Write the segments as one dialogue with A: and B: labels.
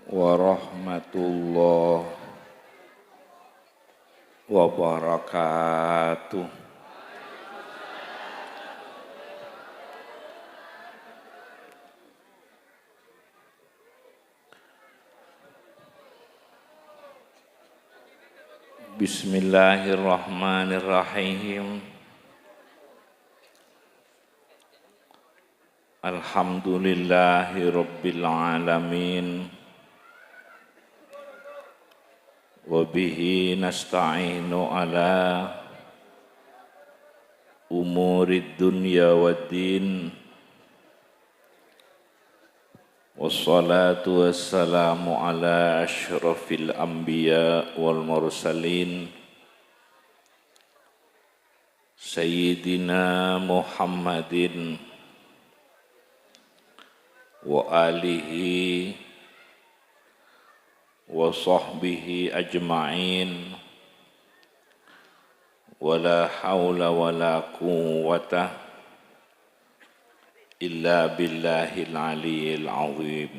A: warahmatullahi wabarakatuh. Bismillahirrahmanirrahim. Alhamdulillahi rabbil alamin. Wa bihi nasta'inu ala umurid dunya waddin. Wassalatu wassalamu ala asyrafil anbiya wal mursalin Sayyidina Muhammadin wa alihi wa sahbihi ajma'in. Wa la hawla wa la quwwata illa billahil aliyyil azim.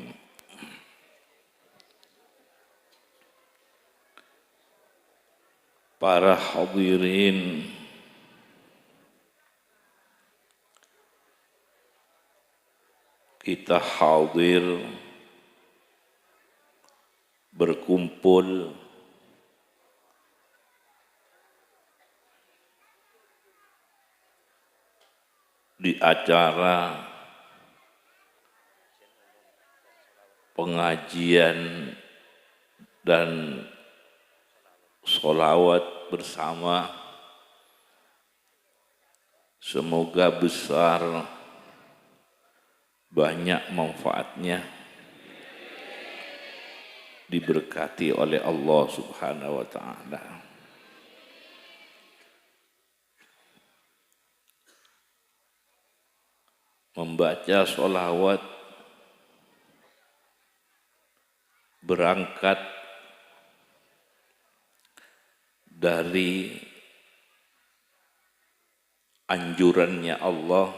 A: Para hadirin kita hadir berkumpul di acara pengajian dan sholawat bersama. Semoga besar banyak manfaatnya, diberkati oleh Allah Subhanahu wa ta'ala. Membaca sholawat berangkat dari anjurannya Allah,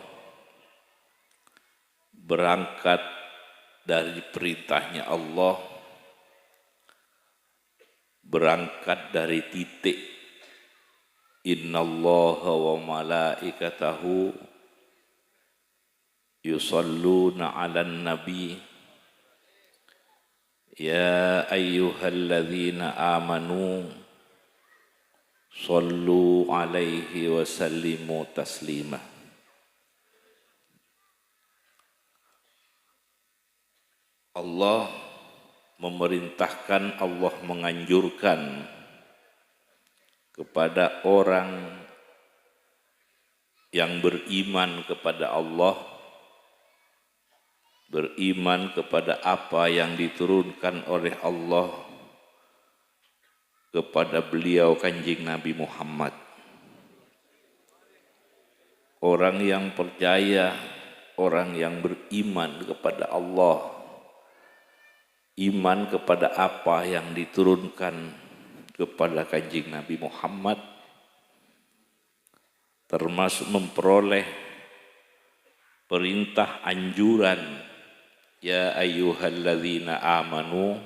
A: berangkat dari perintahnya Allah, berangkat dari titik innallaha wa malaikatahu yusalluna 'alan nabi ya ayyuhalladzina amanu sallu 'alaihi wa sallimu taslima. Allah memerintahkan, Allah menganjurkan kepada orang yang beriman kepada Allah, beriman kepada apa yang diturunkan oleh Allah kepada beliau Kanjeng Nabi Muhammad. Orang yang percaya, orang yang beriman kepada Allah, iman kepada apa yang diturunkan kepada Kanjeng Nabi Muhammad, termasuk memperoleh perintah anjuran ya ayyuhalladzina amanu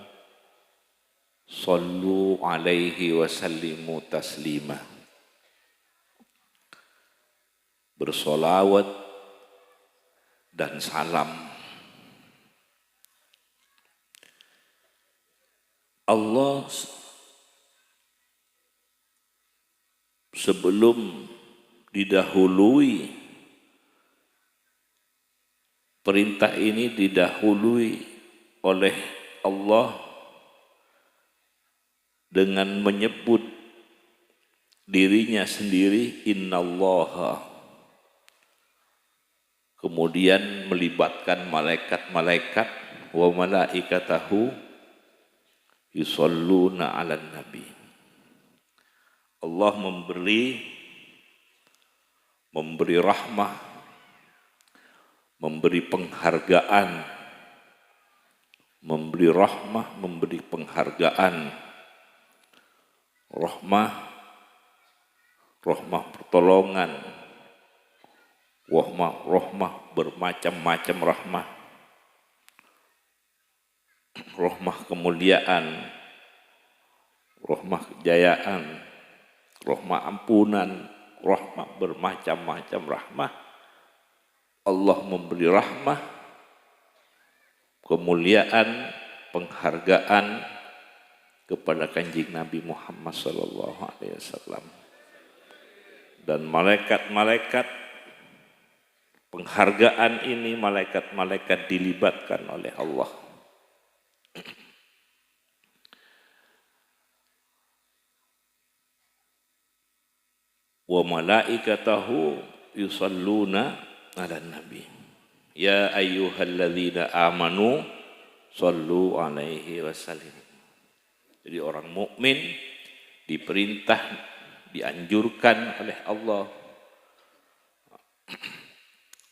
A: sallu 'alaihi wa sallimu taslima. Bersolawat dan salam. Allah sebelum didahului, perintah ini didahului oleh Allah dengan menyebut dirinya sendiri innallaha, kemudian melibatkan malaikat-malaikat wa malaikatahu yusalluna 'alan nabi. Allah memberi rahmah, memberi penghargaan, memberi rahmah, memberi penghargaan, rahmah pertolongan, rahmah bermacam-macam rahmah, rahmah kemuliaan, rahmah kejayaan, rahmah ampunan, rahmah bermacam-macam rahmah. Allah memberi rahmah, kemuliaan, penghargaan kepada kanjeng Nabi Muhammad SAW. Dan malaikat-malaikat, penghargaan ini malaikat-malaikat dilibatkan oleh Allah. Wa malaikatahu yusalluna 'alan nabi. Ya ayyuhalladzina amanu shallu 'alaihi wasallim. Jadi orang mukmin diperintah, dianjurkan oleh Allah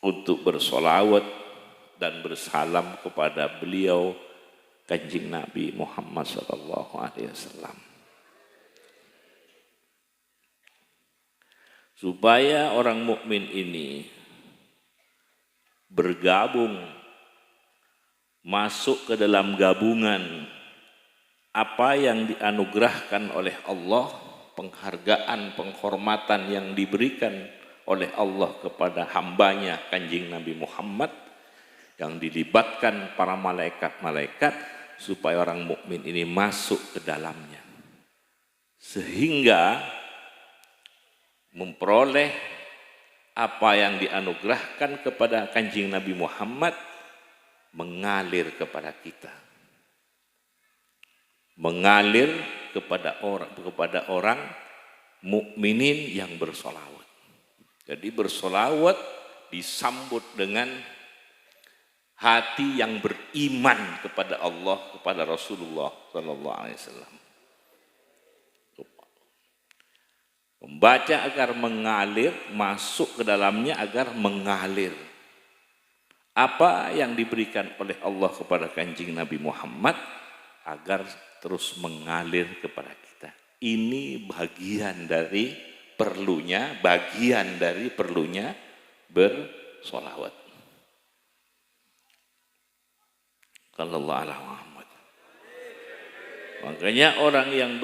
A: untuk bersolawat dan bersalam kepada beliau kanjeng Nabi Muhammad SAW. Supaya orang mukmin ini bergabung, masuk ke dalam gabungan apa yang dianugerahkan oleh Allah, penghargaan, penghormatan yang diberikan oleh Allah kepada hambanya kanjeng Nabi Muhammad, yang dilibatkan para malaikat-malaikat supaya orang mukmin ini masuk ke dalamnya, sehingga memperoleh apa yang dianugerahkan kepada kanjeng Nabi Muhammad mengalir kepada kita, mengalir kepada orang mukminin yang bersolawat. Jadi bersolawat disambut dengan hati yang beriman kepada Allah, kepada Rasulullah SAW. Membaca agar mengalir, masuk ke dalamnya agar mengalir. Apa yang diberikan oleh Allah kepada kanjeng Nabi Muhammad agar terus mengalir kepada kita. Ini bagian dari perlunya bersolawat. Sallallahu alaihi Muhammad. Makanya orang yang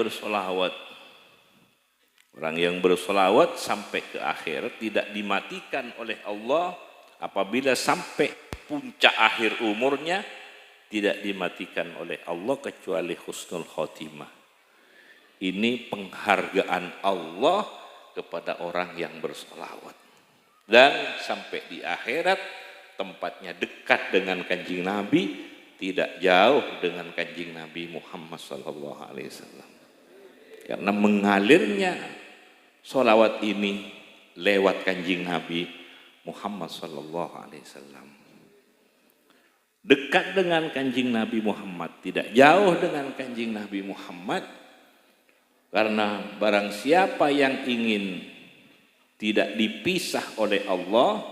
A: bersolawat sampai ke akhir tidak dimatikan oleh Allah. Apabila sampai puncak akhir umurnya tidak dimatikan oleh Allah kecuali husnul khotimah. Ini penghargaan Allah kepada orang yang bersolawat. Dan sampai di akhirat tempatnya dekat dengan kanjeng Nabi, tidak jauh dengan kanjeng Nabi Muhammad SAW. Karena mengalirnya solawat ini lewat kanjeng Nabi Muhammad SAW. Dekat dengan kanjeng Nabi Muhammad, tidak jauh dengan kanjeng Nabi Muhammad. Karena barang siapa yang ingin tidak dipisah oleh Allah,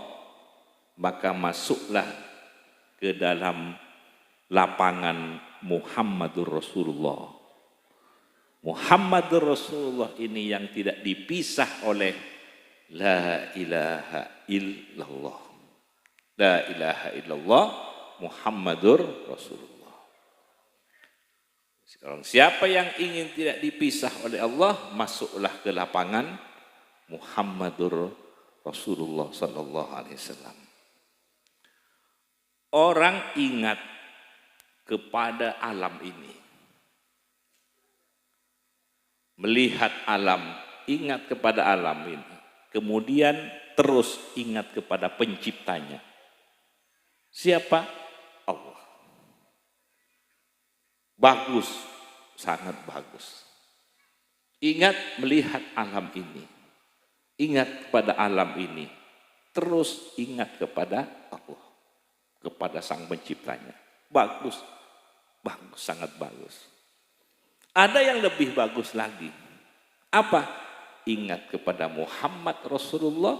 A: maka masuklah ke dalam lapangan Muhammadur Rasulullah. Muhammadur Rasulullah ini yang tidak dipisah oleh la ilaha illallah. La ilaha illallah Muhammadur Rasulullah. Sekarang siapa yang ingin tidak dipisah oleh Allah, masuklah ke lapangan Muhammadur Rasulullah sallallahu alaihi wasallam. Orang ingat kepada alam ini. Melihat alam, ingat kepada alam ini. Kemudian terus ingat kepada penciptanya. Siapa? Allah. Bagus, sangat bagus. Ingat melihat alam ini. Ingat kepada alam ini. Terus ingat kepada Allah. Kepada sang penciptanya. Bagus, bagus, sangat bagus. Ada yang lebih bagus lagi. Apa? Ingat kepada Muhammad Rasulullah,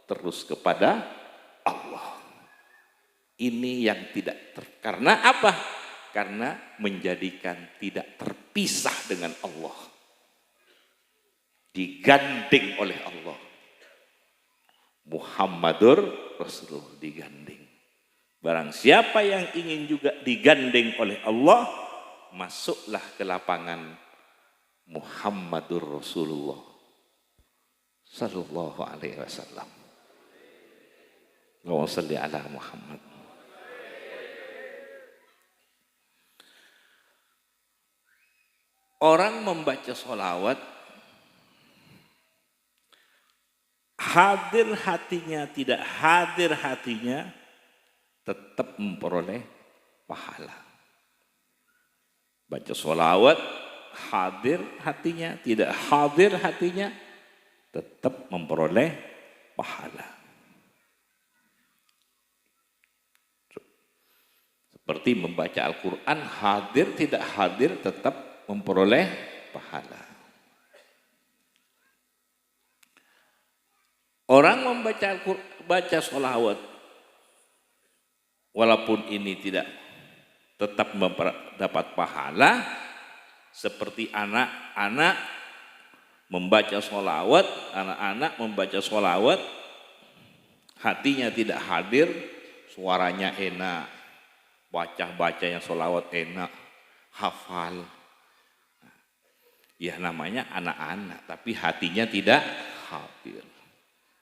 A: terus kepada Allah. Ini yang tidak karena apa? Karena menjadikan tidak terpisah dengan Allah. Digandeng oleh Allah. Muhammadur Rasulullah digandeng. Barang siapa yang ingin juga digandeng oleh Allah, masuklah ke lapangan Muhammadur Rasulullah sallallahu alaihi wasallam. Allahumma shalli ala Muhammad. Orang membaca sholawat, hadir hatinya, tidak hadir hatinya, tetap memperoleh pahala. Baca sholawat, hadir hatinya, tidak hadir hatinya, tetap memperoleh pahala. Seperti membaca Al-Quran, hadir tidak hadir tetap memperoleh pahala. Orang membaca Al-Quran, baca sholawat, walaupun ini tidak tetap dapat pahala, seperti anak-anak membaca sholawat, anak-anak membaca sholawat, hatinya tidak hadir, suaranya enak, baca yang sholawat enak, hafal. Ya namanya anak-anak, tapi hatinya tidak hadir.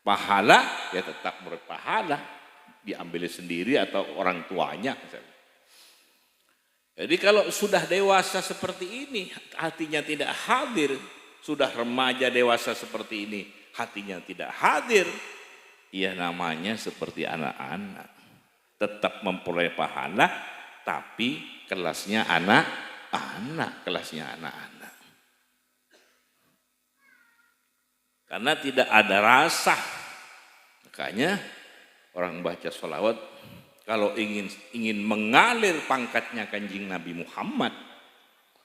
A: Pahala ya tetap berpahala, diambil sendiri atau orang tuanya. Jadi kalau sudah dewasa seperti ini, hatinya tidak hadir, sudah remaja dewasa seperti ini, hatinya tidak hadir, ya namanya seperti anak-anak. Tetap memperoleh pahala, tapi kelasnya anak-anak, kelasnya anak-anak. Karena tidak ada rasa. Makanya orang baca sholawat, kalau ingin mengalir pangkatnya Kanjeng Nabi Muhammad,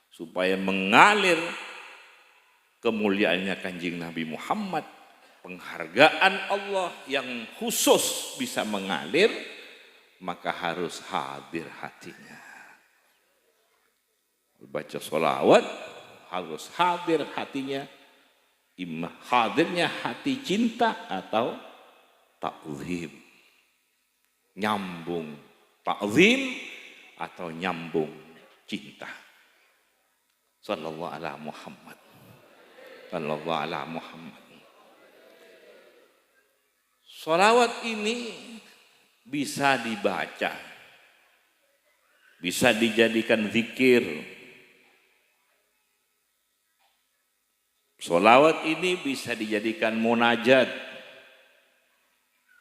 A: supaya mengalir kemuliaannya Kanjeng Nabi Muhammad, penghargaan Allah yang khusus bisa mengalir, maka harus hadir hatinya. Baca sholawat harus hadir hatinya, hadirnya hati cinta atau ta'zim, nyambung ta'zim atau nyambung cinta. Sallallahu ala Muhammad, sallallahu ala Muhammad. Sholawat ini bisa dibaca, bisa dijadikan zikir. Sholawat ini bisa dijadikan munajat.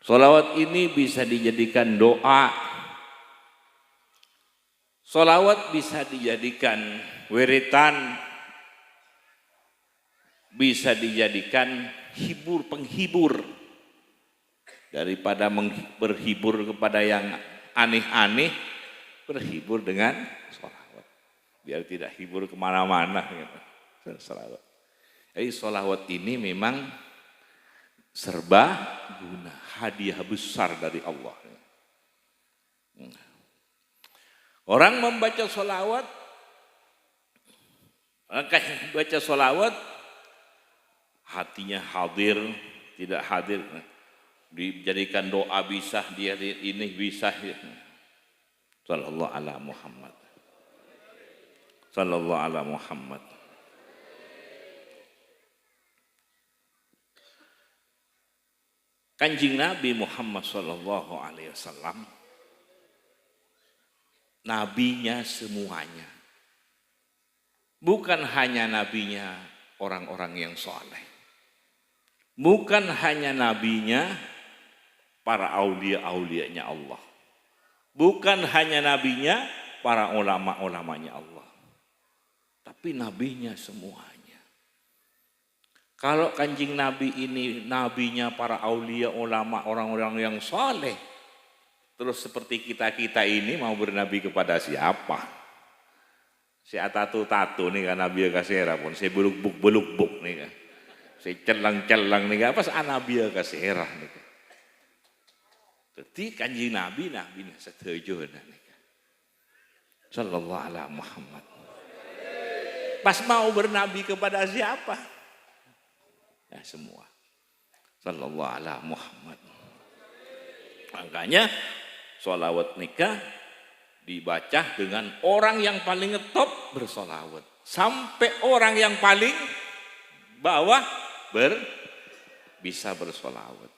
A: Sholawat ini bisa dijadikan doa. Sholawat bisa dijadikan wiritan. Bisa dijadikan penghibur. Daripada berhibur kepada yang aneh-aneh, berhibur dengan sholawat. Biar tidak hibur kemana-mana. Sholawat. Jadi sholawat ini memang serba guna, hadiah besar dari Allah. Orang membaca sholawat, baca sholawat, hatinya hadir, tidak hadir, dijadikan doa bisa, dia ini bisa. Sallallahu ala Muhammad, sallallahu ala Muhammad. Kanjeng Nabi Muhammad sallallahu alaihi wasallam, nabinya semuanya. Bukan hanya nabinya orang-orang yang soleh. Bukan hanya nabinya para aulia-aulianya Allah. Bukan hanya nabinya para ulama-ulamanya Allah. Tapi nabinya semuanya. Kalau Kanjeng Nabi ini nabinya para aulia, ulama, orang-orang yang soleh, terus seperti kita-kita ini mau bernabi kepada siapa? Si tatu-tatu nih kan nabi kasera pun, si beluk-buk nih kan, si celang-celang nih kan, apa nabi kasera nih kan. Jadi Kanjeng Nabi setuju nih kan. Sallallahu alaihi Muhammad. Pas mau bernabi kepada siapa? Ya semua. Sallallahu ala Muhammad. Makanya Sholawat nikah dibaca dengan orang yang paling ngetop bersolawat. Sampai orang yang paling bawah bisa bersolawat.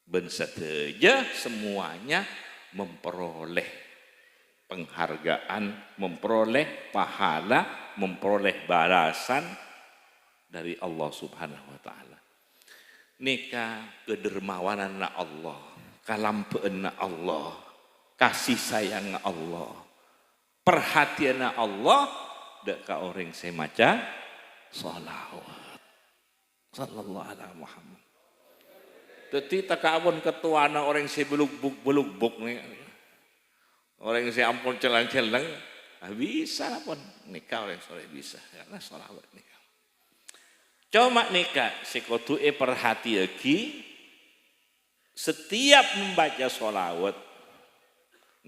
A: Ben saja semuanya memperoleh penghargaan, memperoleh pahala, memperoleh balasan dari Allah Subhanahu wa taala. Nika kedermawanan Allah, kalampeun Allah, kasih sayang Allah, perhatian Allah dak ka orang saya maca sholawat sallallahu alaihi Muhammad. Teti takabon ketuana orang saya beluk-buk nih. Orang saya ampun celang-celang, bisa pun nikah orang soleh bisa karena sholawat nikah. Cuma nikah sekutu perhati lagi setiap membaca sholawat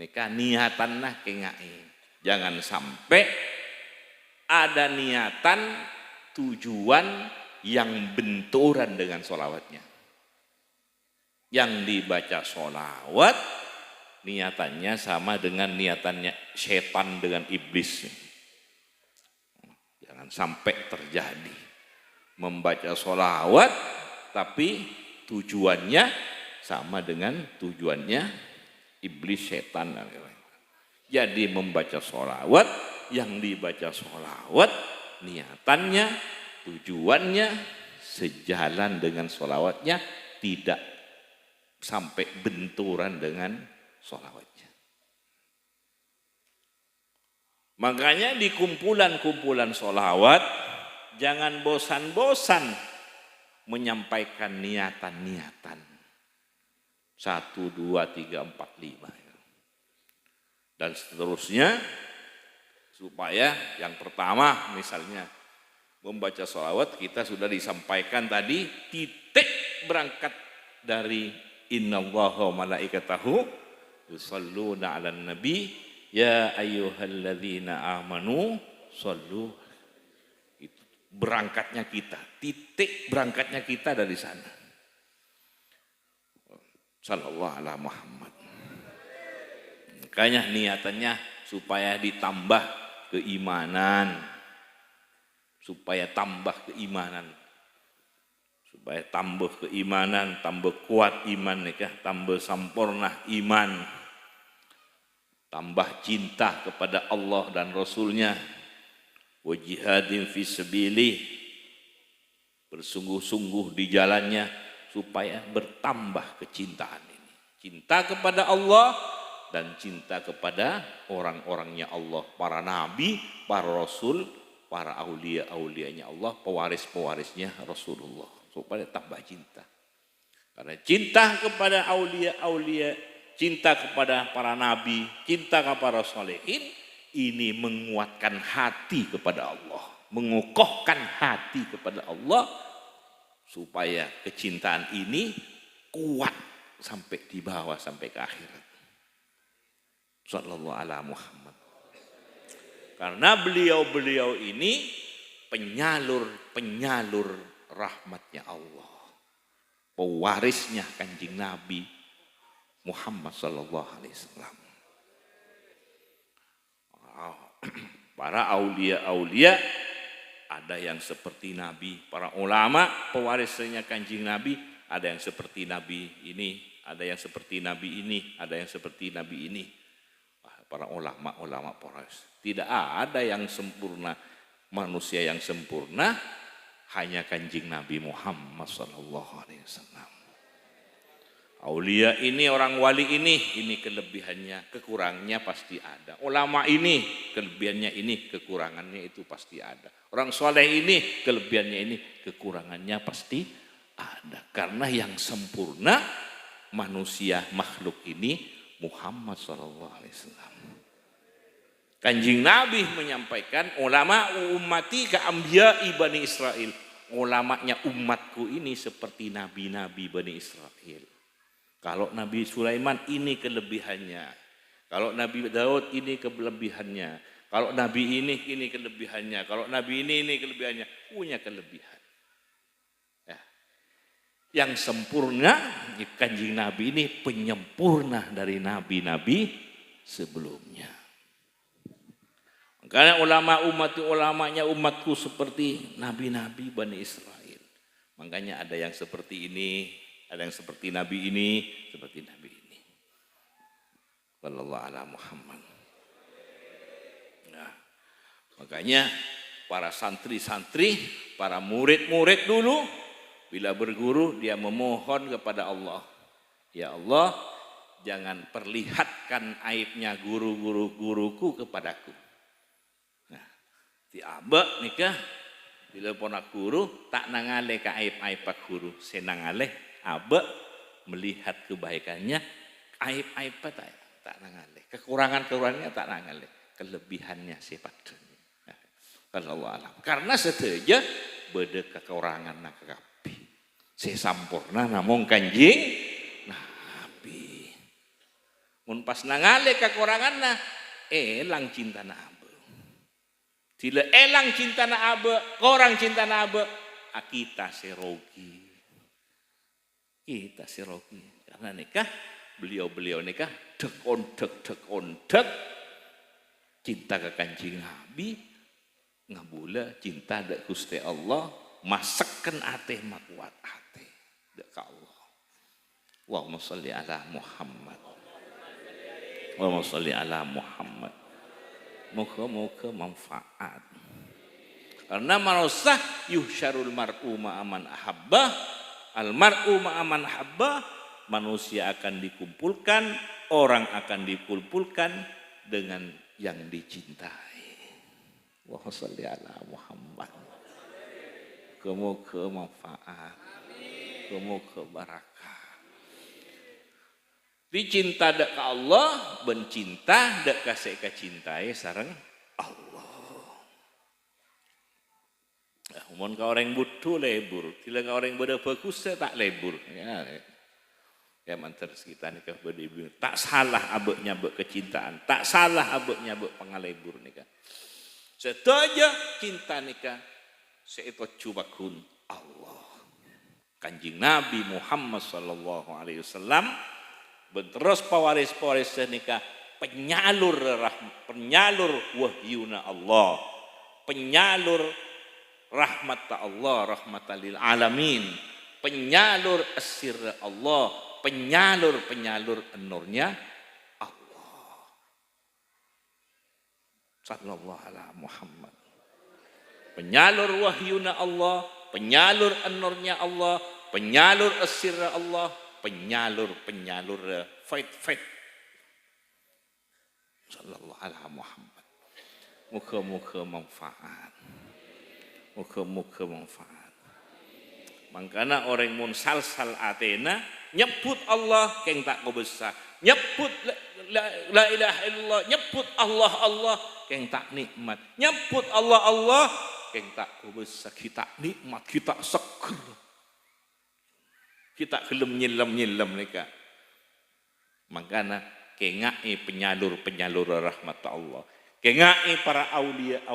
A: nikah niatan nah kengai. Jangan sampai ada niatan tujuan yang benturan dengan sholawatnya. Yang dibaca sholawat niatannya sama dengan niatannya setan dengan iblis. Jangan sampai terjadi membaca sholawat tapi tujuannya sama dengan tujuannya iblis setan. Jadi membaca sholawat, yang dibaca sholawat niatannya tujuannya sejalan dengan sholawatnya, tidak sampai benturan dengan sholawatnya. Makanya di kumpulan-kumpulan sholawat jangan bosan-bosan menyampaikan niatan-niatan. 1, 2, 3, 4, 5. Dan seterusnya supaya yang pertama misalnya membaca sholawat kita sudah disampaikan tadi titik berangkat dari innallaha wa malaikatahu yusholluna 'alan nabi ya ayyuhalladzina amanu shollu. Itu berangkatnya kita, titik berangkatnya kita dari sana. Sallallahu alaihi Muhammad. Makanya niatannya supaya ditambah keimanan, supaya tambah keimanan. Supaya tambah keimanan, tambah kuat iman nikah, tambah sempurna iman, tambah cinta kepada Allah dan Rasulnya, wa jihadin fi sabilih, bersungguh-sungguh di jalannya supaya bertambah kecintaan ini, cinta kepada Allah dan cinta kepada orang-orangnya Allah, para nabi, para rasul, para aulia-aulianya Allah, pewaris-pewarisnya Rasulullah. Supaya tambah cinta. Karena cinta kepada aulia-aulia, cinta kepada para nabi, cinta kepada solehin, ini menguatkan hati kepada Allah, mengokohkan hati kepada Allah, supaya kecintaan ini kuat sampai di bawah, sampai ke akhirat. Sallallahu alaihi Muhammad. Karena beliau-beliau ini penyalur rahmatnya Allah, pewarisnya Kanjeng Nabi Muhammad sallallahu alaihi wasallam. Para aulia-aulia ada yang seperti Nabi, para ulama pewarisnya Kanjeng Nabi ada yang seperti Nabi ini, ada yang seperti Nabi ini, ada yang seperti Nabi ini. Para ulama pewaris. Tidak ada yang sempurna, manusia yang sempurna hanya Kanjeng Nabi Muhammad sallallahu alaihi wasallam. Aulia ini, orang wali ini kelebihannya, kekurangannya pasti ada. Ulama ini, kelebihannya ini, kekurangannya itu pasti ada. Orang soleh ini, kelebihannya ini, kekurangannya pasti ada. Karena yang sempurna manusia makhluk ini Muhammad sallallahu alaihi wasallam. Kanjeng Nabi menyampaikan, ulama ummati ka anbiya Bani Israel. Ulamanya umatku ini seperti nabi-nabi Bani Israel. Kalau Nabi Sulaiman ini kelebihannya. Kalau Nabi Daud ini kelebihannya. Kalau Nabi ini kelebihannya. Kalau Nabi ini kelebihannya. Punya kelebihan. Ya. yang sempurna. Kanjeng Nabi ini penyempurna dari nabi-nabi sebelumnya. Karena ulamanya umatku seperti nabi-nabi Bani Israel. Makanya ada yang seperti ini, ada yang seperti nabi ini, seperti nabi ini. Wallahu a'lam Muhammad. Nah, makanya para santri-santri, para murid-murid dulu bila berguru dia memohon kepada Allah, ya Allah, jangan perlihatkan aibnya guru-guruku kepadaku. Nah, di abek nikah bila ponak guru tak nangale ke aib-aib pak guru, senangale abek melihat kebaikannya, aib-aib tak nangale, kekurangan-kekurangannya tak nangale, kelebihannya sifat. Karena seteja beda kekurangan nak kapi. Saya sampurna namung Kanjeng Nabi. Mun pas nangale kekurangan na elang cinta na abe. Sila elang cinta na abe, korang cinta na abe, kita serogi. Kita serogi. Karena nikah beliau nikah dek ondek cinta ke Kanjeng Nabi. Ngabula cinta dek Gusti Allah, masakkan ate makuat ate dek Allah. Allahumma sholli ala Muhammad. Allahumma sholli ala Muhammad. Moga-moga manfaat. Karena manusia yuhsyarul mar'u ma'aman ahabba, al mar'u ma'aman ahabba, manusia akan dikumpulkan, orang akan dikumpulkan dengan yang dicintai. Allahumma sholli ala Muhammad. Semoga manfaat, semoga barakah. Dicinta dek ka Allah, bencinta dek kasih kecintai sareng Allah. Mun ka orang butuh lebur, tidak ka orang beda bagus tak lebur. Ya mantar kita nikah berdibur. Tak salah abeknya bek kecintaan, tak salah abeknya bek pengalebur nikah. Seteja cinta nikah seito cubakun Allah. Kanjeng Nabi Muhammad sallallahu alaihi wasallam benteros pawaris-pawaris nikah penyalur wahyuna Allah, penyalur rahmat Allah, rahmatan lil alamin, penyalur asir Allah, penyalur nurnya sallallahu alaihi Muhammad. Penyalur wahyuna Allah, penyalur an-nurnya Allah, penyalur asirra Allah, penyalur faid. Sallallahu alaihi Muhammad. Muka-muka manfaat. Muka-muka manfaat. Makanya orang mun sal atena nyebut Allah keng tak kubesar. Nyebut la ilaha illallah, nyebut Allah keng tak nikmat. Nyebut Allah keng tak kubesar, kita nikmat, kita seger. Kita gelem nyelam mereka. Makanya kengai penyalur rahmat Allah. Kengai para aulia,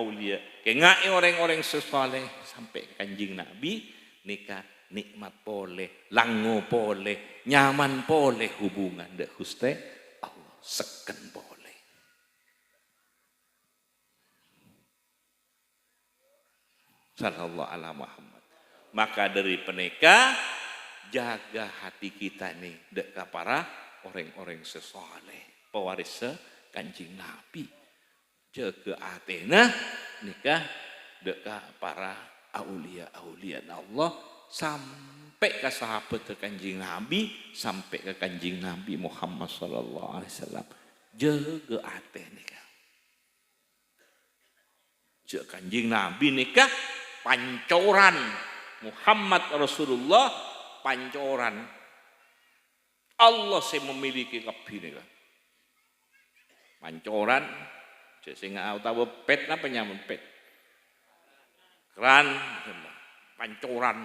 A: kengai orang-orang sesoleh sampai Kanjeng Nabi nikah nikmat boleh, lango boleh, nyaman boleh hubungan dek Gusti Allah, seken boleh. Sallallahu alaihi Muhammad. Maka dari penikah jaga hati kita nih dek para orang-orang sesoleh, pewaris Kanjeng Nabi. Jaga atena nikah dek para aulia Allah sampai ke sahabat Kanjeng Nabi, sampai ke Kanjeng Nabi Muhammad sallallahu alaihi wasallam. Jaga ate nikah. Jaga Kanjeng Nabi nikah pancoran Muhammad Rasulullah, pancoran Allah saya memiliki kabeh nikah. Pancoran sing tahu pet apa nyaman pet. Keran pancoran.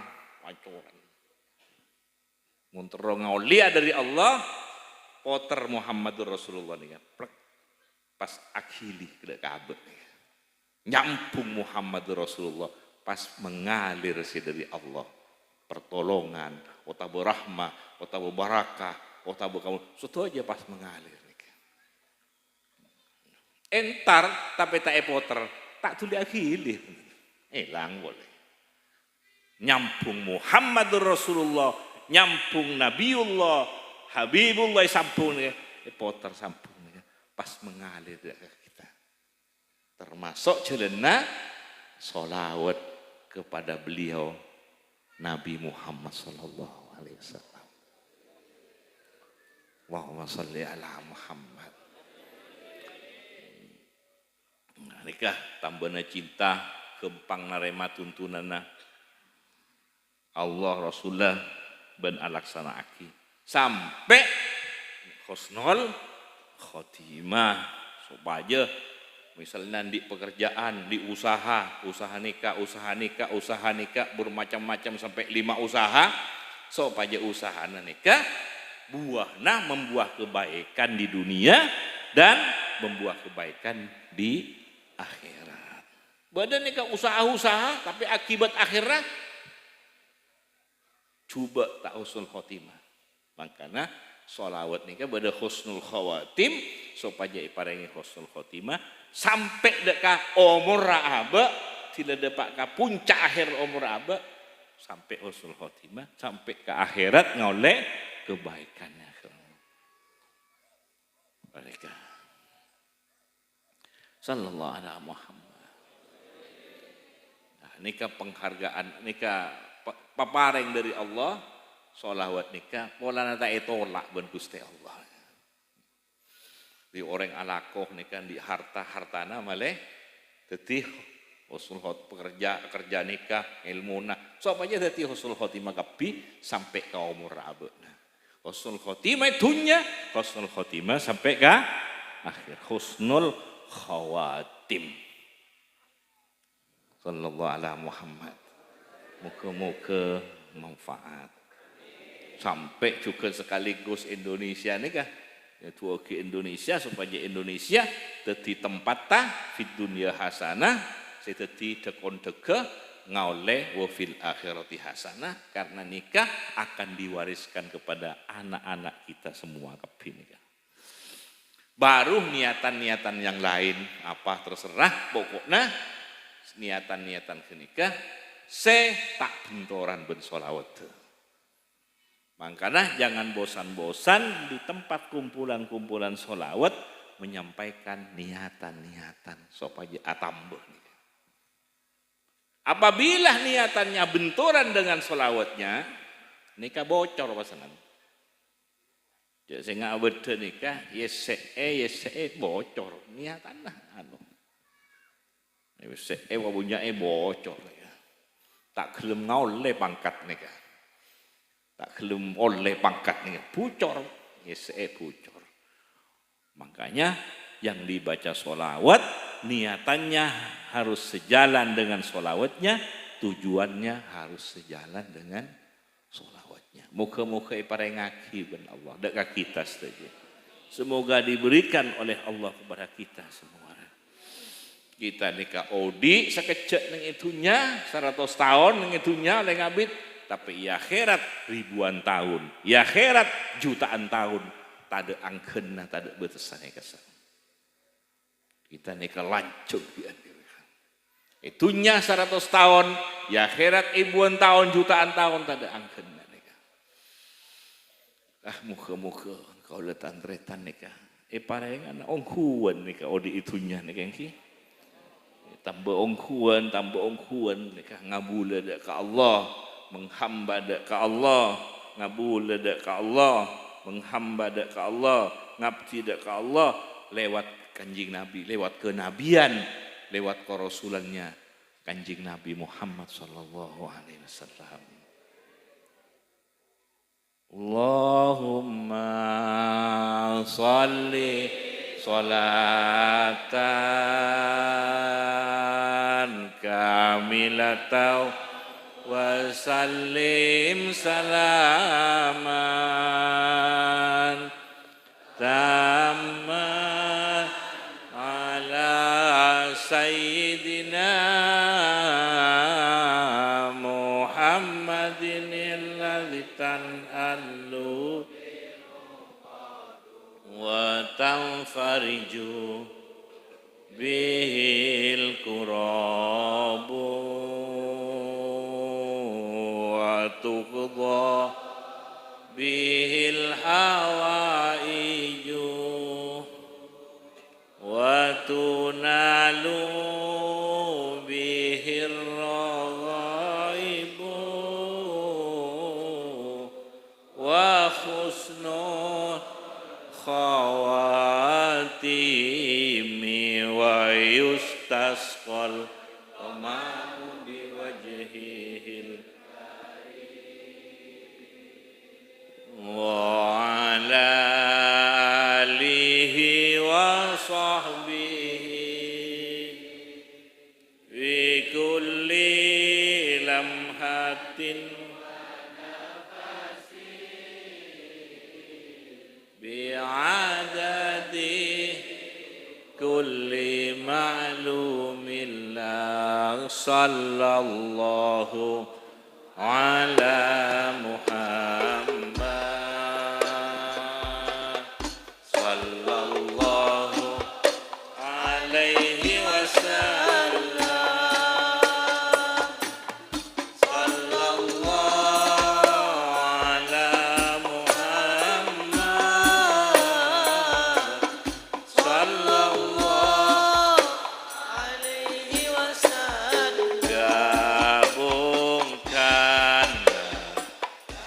A: Muntero ngaulia dari Allah, poter Muhammadur Rasulullah nih pas akhili ke kabeh. Nyambung Muhammadur Rasulullah pas mengalir dari Allah. Pertolongan, otabu rahmah, otabu barakah, otabu kamu, suatu aja pas mengalir. Entar tapi tak epoter, tak tuli akhili, hilang boleh. Nyampung Muhammadur Rasulullah, nyampung Nabiullah, Habibullah sampung, epoter sampung, pas mengalir ke kita. Termasuk jelena sholawat kepada beliau Nabi Muhammad sallallahu alaihi wasallam. Allahumma sholli ala Muhammad. Nikah tambahna cinta kempang narema tuntunana Allah Rasulullah ben alaksana aki sampai husnul khotimah supaya misalnya di pekerjaan, di usaha nikah bermacam-macam sampai 5 usaha supaya usaha nikah buahna membuah kebaikan di dunia dan membuah kebaikan di akhirat. Badan nikah usaha-usaha tapi akibat akhirat coba tak husnul khotimah. Makanya sholawat nikah pada husnul khawatim supaya iparengi husnul khotimah sampai dekat umur aba tidak dapat ke puncak akhir umur aba sampai husnul khotimah sampai ke akhirat ngoleh kebaikannya. Mereka sallallahu alaihi Muhammad. Nah, nikah penghargaan, nikah papareng dari Allah, sholawat nikah, pola nata etolak ben Gusti Allah. Di orang alakoh nikah di hartana maleh, tetih husnul khotimah kerja nikah ilmuna, so apa aja tetih husnul khotimah kapi sampai ke umur abadna. Husnul khotimah itunya, husnul khotimah sampai ke akhir, husnul khawatim. Sallallahu alaihi Muhammad. Muka-muka manfaat. Sampai juga sekaligus Indonesia nih kah? Tua ke Indonesia supaya Indonesia teti tempatah fit dunia hasanah, seteti dekon deke ngauleh wa fil akhirati hasanah karena nikah akan diwariskan kepada anak-anak kita semua kepi nikah. Baru niatan-niatan yang lain apa terserah pokoknya niatan-niatan kenikah tak bentoran ben sholawat. Makanya jangan bosan-bosan di tempat kumpulan-kumpulan sholawat menyampaikan niatan-niatan supaya atambah. Apabila niatannya benturan dengan sholawatnya, nikah bocor pasangan. Jadi saya beda nikah, yese bocor niatannya anu. Yese wabunya bocor. Tak gelem ngoleh pangkat nikah. Tak gelem oleh pangkat nikah, bocor, yese bocor. Makanya yang dibaca sholawat niatannya harus sejalan dengan sholawatnya, tujuannya harus sejalan dengan sholawatnya. Moga-moga iparengaki ben Allah dekat kita saja. Semoga diberikan oleh Allah kepada kita semua. Kita nikah odi sekejap neng itunya 100 tahun neng itunya lengabit, tapi ya akhirat ribuan tahun, ya akhirat jutaan tahun, tade angkenna tade batasan kesan. Kita nikah lanjut dia. Itunya 100 tahun, ya akhirat ribuan tahun, jutaan tahun tade angkenna nikah. Muka-muka kau letan retan nikah. Parengan ongkuan nikah odi itunya nikah ki. Tambah ongkuan nikah ngabula dak ke Allah, menghamba dak ke Allah, ngabula dak ke Allah, menghamba dak ke Allah, ngabdi dak ke Allah lewat Kanjeng Nabi, lewat kenabian, lewat kerasulannya Kanjeng Nabi Muhammad sallallahu alaihi wasallam. Allahumma shalli sholatan kamilatan wa sallim salaman tamman ala sayyidina Muhammadin alladhi tariju bihil kurabu wa tuqdha bihil hawaiju wa tunalu bihir raghaibu wa husnul khawatimi wa yustasqal qamaru biwajhihil wa ala alihi wa sahbihi fi kulli lamhatin bi'adadi kulli ma'lumin la sallallahu ala Muhammad sallallahu alaihi wasallam sallallahu ala Muhammad sallallahu alaihi wasallam. Gabungkan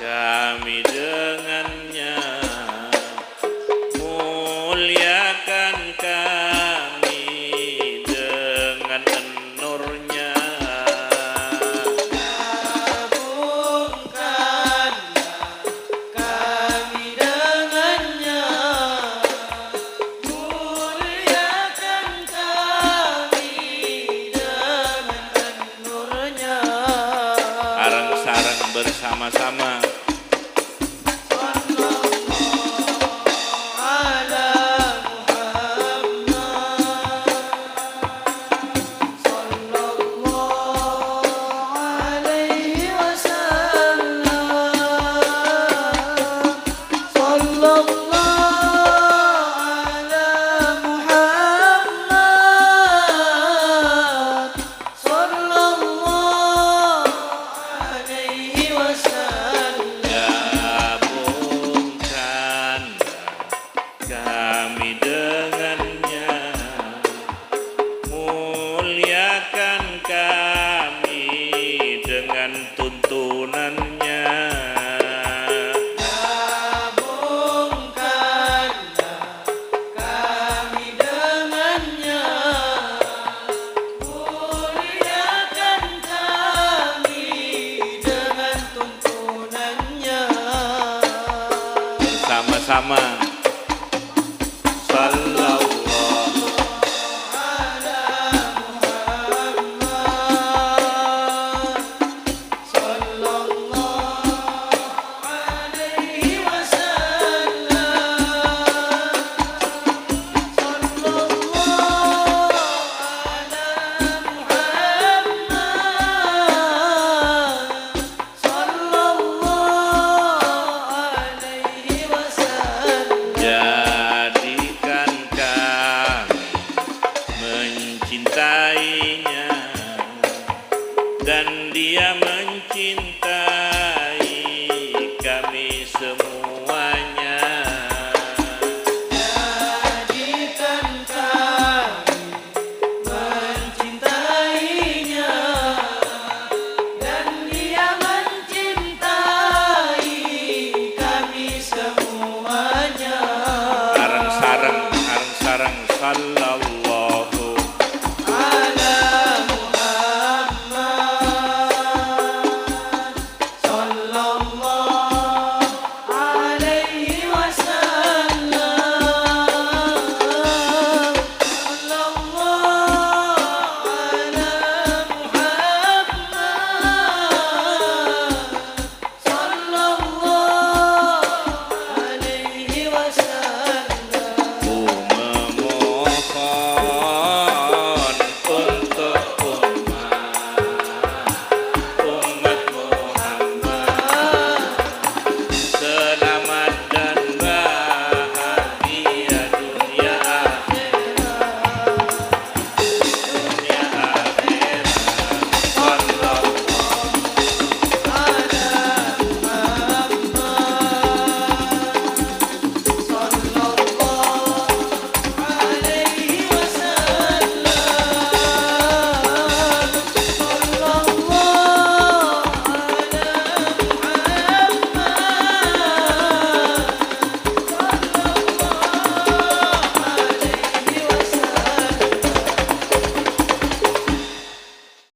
A: kami dengannya, muliakan kami dengan nurnya.
B: Gabungkan kami dengannya, muliakan kami dengan nurnya.
A: Sarang-sarang bersama-sama. Gabungkan kami dengannya, muliakan kami dengan tuntunannya.
B: Gabungkan kami dengannya, muliakan kami dengan tuntunannya.
A: Bersama-sama. Sallallahu
B: Ala Muhammad sallallahu alaihi wasallam sallallahu ala Muhammad sallallahu alaihi wasallam.
A: jadikan kami mencintainya dan dia mencintai